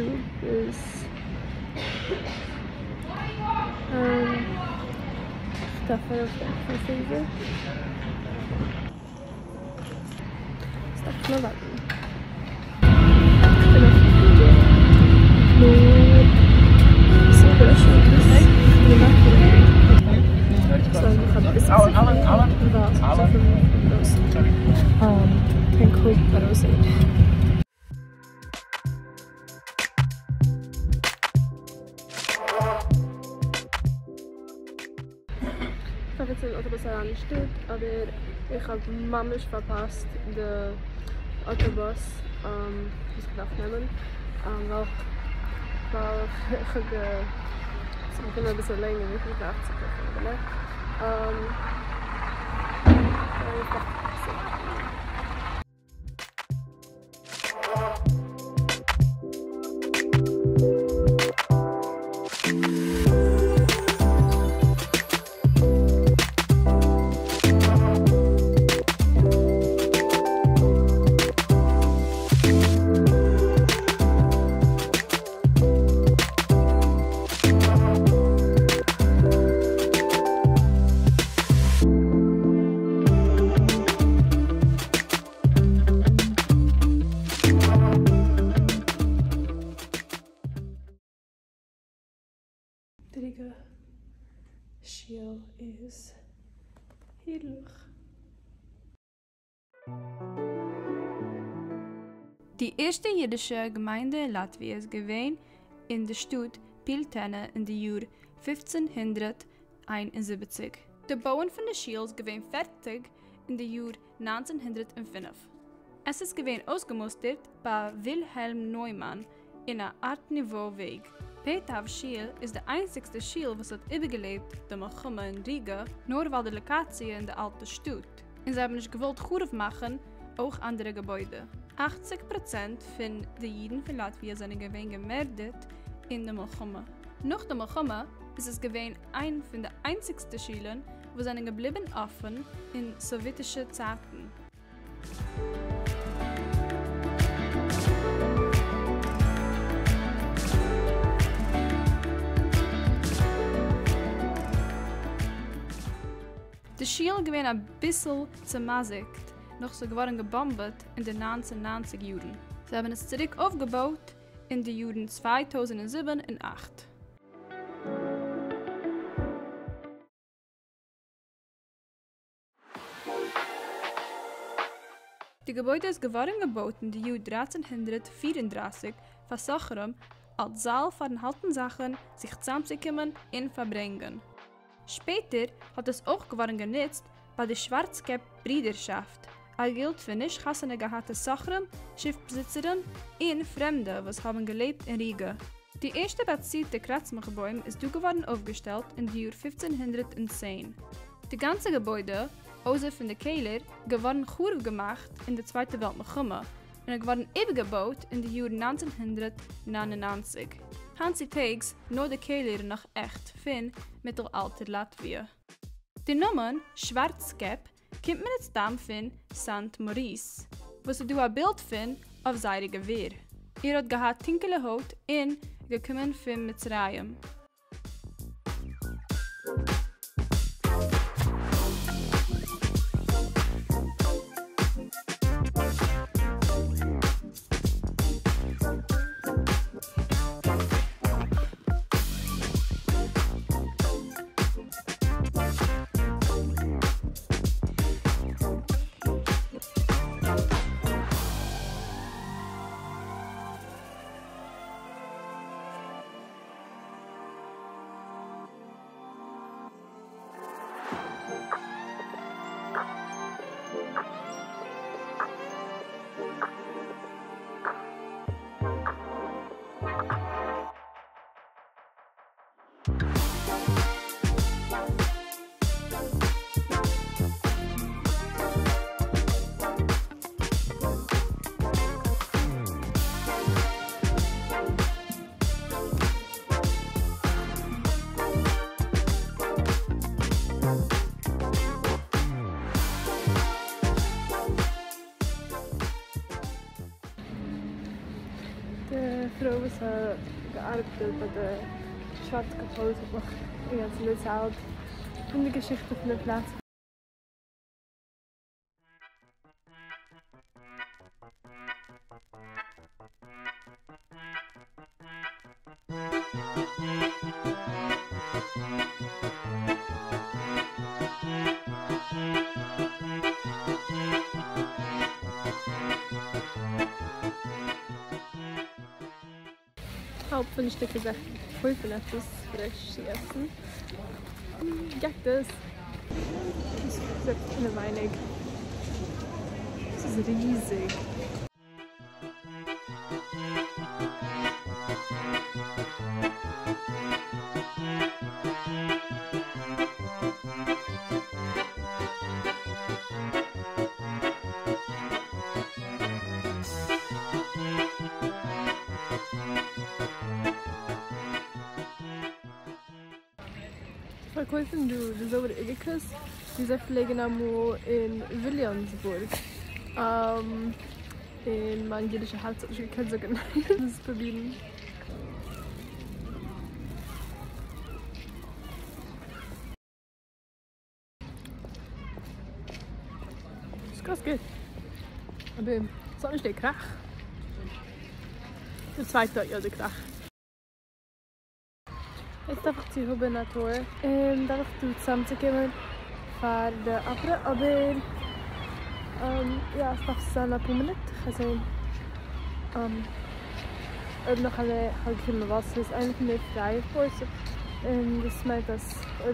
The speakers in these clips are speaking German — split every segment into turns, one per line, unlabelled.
tube is stuff out of the freezer. Stuff from the button. En kook roze. Ich habe jetzt den Autobus angestellt, aber ich habe mamisch verpasst, den Autobus das gedacht nehmen. Weil ich bin ein bisschen länger, wie ich gedacht habe. Der Schiel ist herrlich.
Die erste jüdische Gemeinde in Latvia ist gewesen in der Stadt Piltene in den Jahr 1571. Der Bauen von der Schiel ist gewesen fertig in den Jahr 1905. Es ist gewesen ausgemustert bei Wilhelm Neumann in einer Art Niveau-Weg. Petav Schiel ist der einzigste Schiel, was hat übergelebt, der Milchama in Riga, nur weil die Lokatie in der alten Stadt. Und sie haben nicht gewollt gut machen, auch andere Gebäude. 80% von den Jiden von Latvia sind gewesen gemordet in der Milchama. Nach der Milchama ist es gewesen ein von den einzigsten Schielen, wo sind geblieben offen in sowjetischen Zeiten. Die Schiel gewesen ein bisschen zermasigt, noch so geworden gebombt in den 1990 Jahren. Sie haben es zurück aufgebaut in den Jahren 2007 und 2008. Die Gebäude ist geworden gebaut in den Jahr 1334 von Sochrem als Saal von halten Sachen sich zusammenzukommen und verbringen. Später hat es auch geworden genutzt bei der Schwarzkep-Brüderschaft. Gilt für nicht Chassene geharte Sochrem, Schiffbesitzerin und Fremde, was haben gelebt in Riga. Die erste Bazit der Kratzmachbäume ist geworden aufgestellt in den Jahr 1510. Die ganze Gebäude, außer von der Kehler, geworden gut gemacht in der Zweiten Weltmilchama und geworden übergebaut in den Jahr 1999. Hansi Tags nur der Kehler noch echt von Mittelalter Latvia. Die Namen Schwarzkep kommt man jetzt dann von St. Maurice, wo sie ein Bild finden auf seinem Gewehr. Hat gehabt tinkele Haut und gekommen von Mitzrayim.
gearbeitet bei der Schwarzkapelle, ich mache die ganze Lizard und die Geschichte von dem Platz. Haupt von den Stücken ist echt voll von etwas frisch zu essen. Jagt das! Das ist eine Weinig. Das ist riesig. Verkäufen du so der Edekes, dieser Pflege in Williamsburg. In meiner jüdischen Hauptstadt, ich kann so genau das probieren. Das ist ganz gut. Aber es ist auch nicht der Krach. Der zweite Tag, ja, der Krach. Jetzt darf ich zu Hause Natur. Darf ich zusammenzukommen für den Abend, aber ja, es darf sein ein paar Minuten. Also, noch alle halbe Wasser ist eigentlich nicht frei. Das meint, dass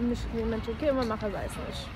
nicht viele Menschen gehen, man machen weiß nicht.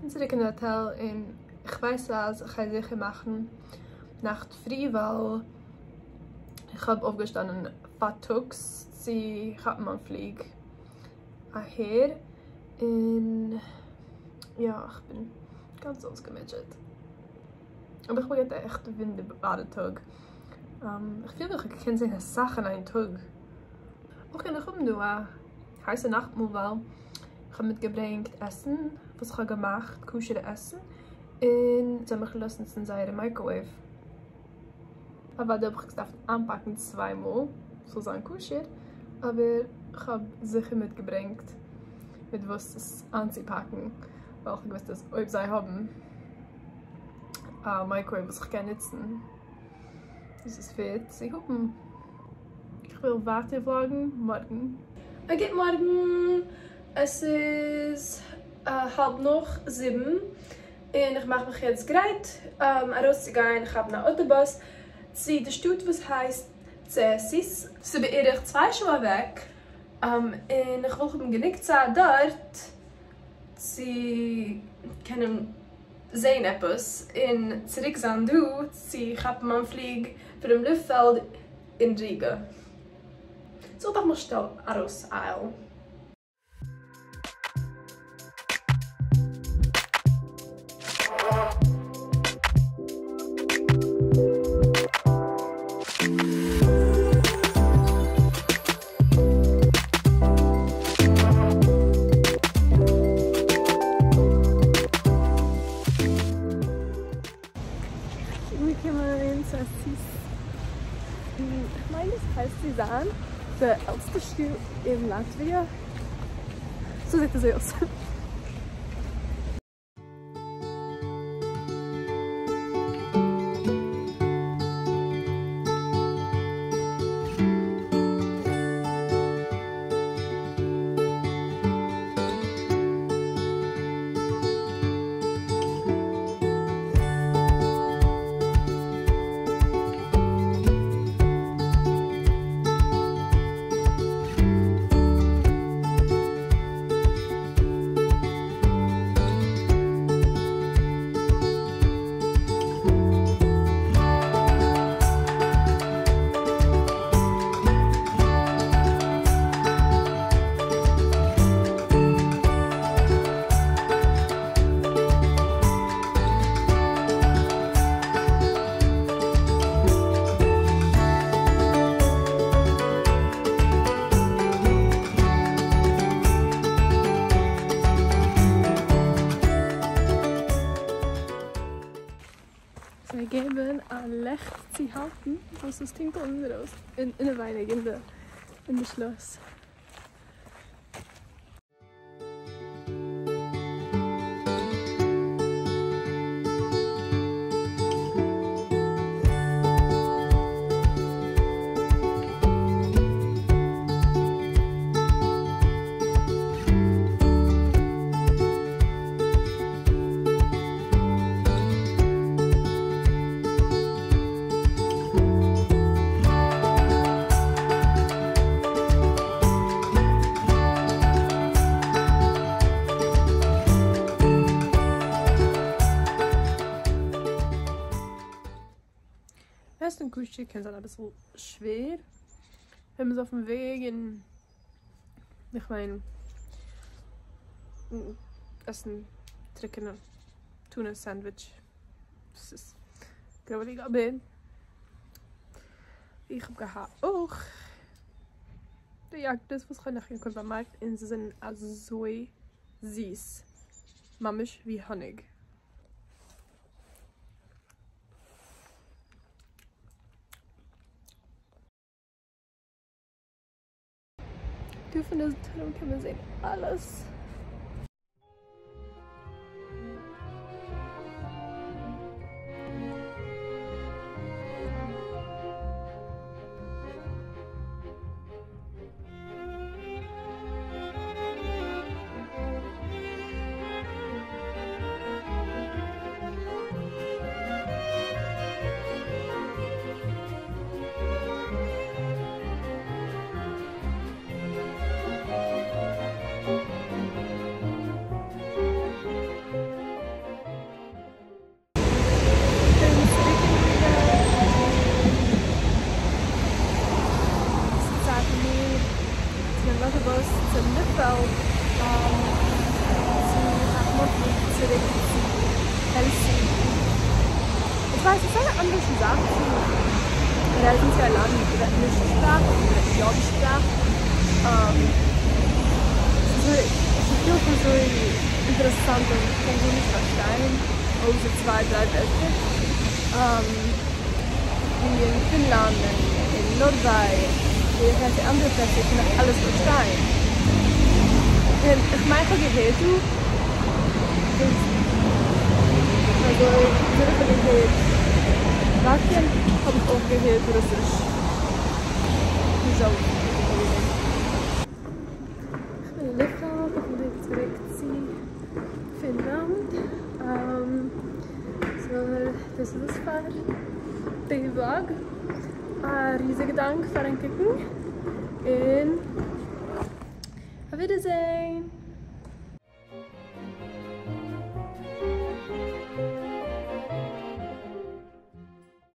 Zurück im Hotel und ich weiß was, ich kann sicher machen nach der Früh, weil ich habe aufgestanden Fatux, sie hat man flieg her und ja, ich bin ganz ausgematcht. Aber ich bin echt ein wunderbarer Tag. Ich fühle mich, ich kenne solche Sachen an einem Tag. Okay, ich habe nur eine heiße Nacht mal, weil ich habe mitgebracht Essen, was ich gemacht habe, kuschere Essen. Und sie haben mich gelassen in seiner Microwave. Aber da habe ich gedacht, anpacken zweimal, so sein Kuscher. Aber ich habe sicher mitgebracht, mit was es anzupacken, weil ich wusste, dass ob sie haben Microwave, was ich gerne nutzen. Das ist fett. Ich hoffe, ich will weiter vloggen morgen. Okay, morgen. Es ist 6:30 und ich mache mich jetzt bereit, rauszugehen. Ich habe einen Autobus zu der Stadt, was heisst Cessis. Sie bin ich 2 Stunden weg. Und ich will gelegt sein dort. Sie können sehen etwas. Und zurück sein du, sie haben einen Flug für den Luftfeld in Riga. So, dat moet je raus eilen. angekommen zu Assis. Ich meine, das heißt Sisan, der älteste Schule in Latvia. So sieht das aus. Wir geben ein Licht zu halten, was das Ding unten raus. In der Weinig, in der Schloss. Erst ein Frühstück ist ein bisschen schwer. Wir haben es auf dem Weg in, ich meine, essen, trinken, Tuna Sandwich. Das ist, glaube ich, aber ich habe auch das, was ich nachher beim Markt in sie sind also so süß, mamisch wie Honig. Von diesem Tunnel kann man sehen alles. was zum Mitbau zurück zu Helsinki. Ich weiß, es ist eine andere Sache. In Helsinki lernen wir englische Sprache oder die Sprache. Es ist viel so interessant und ich kann sie nicht verstehen. Außer 2, 3 Wörter. Wie in Finnland, in Norwegen. Ich habe die andere Plätze, ich kann alles verstehen. Ich meine, gehört du? Also, ich habe Wacken habe ich auch gehört, Russisch. Wieso? Ich bin lecker, ich bin zurück zu Finnland. So, das ist das für den Vlog. Riesigen Dank für den Kicken und auf Wiedersehen!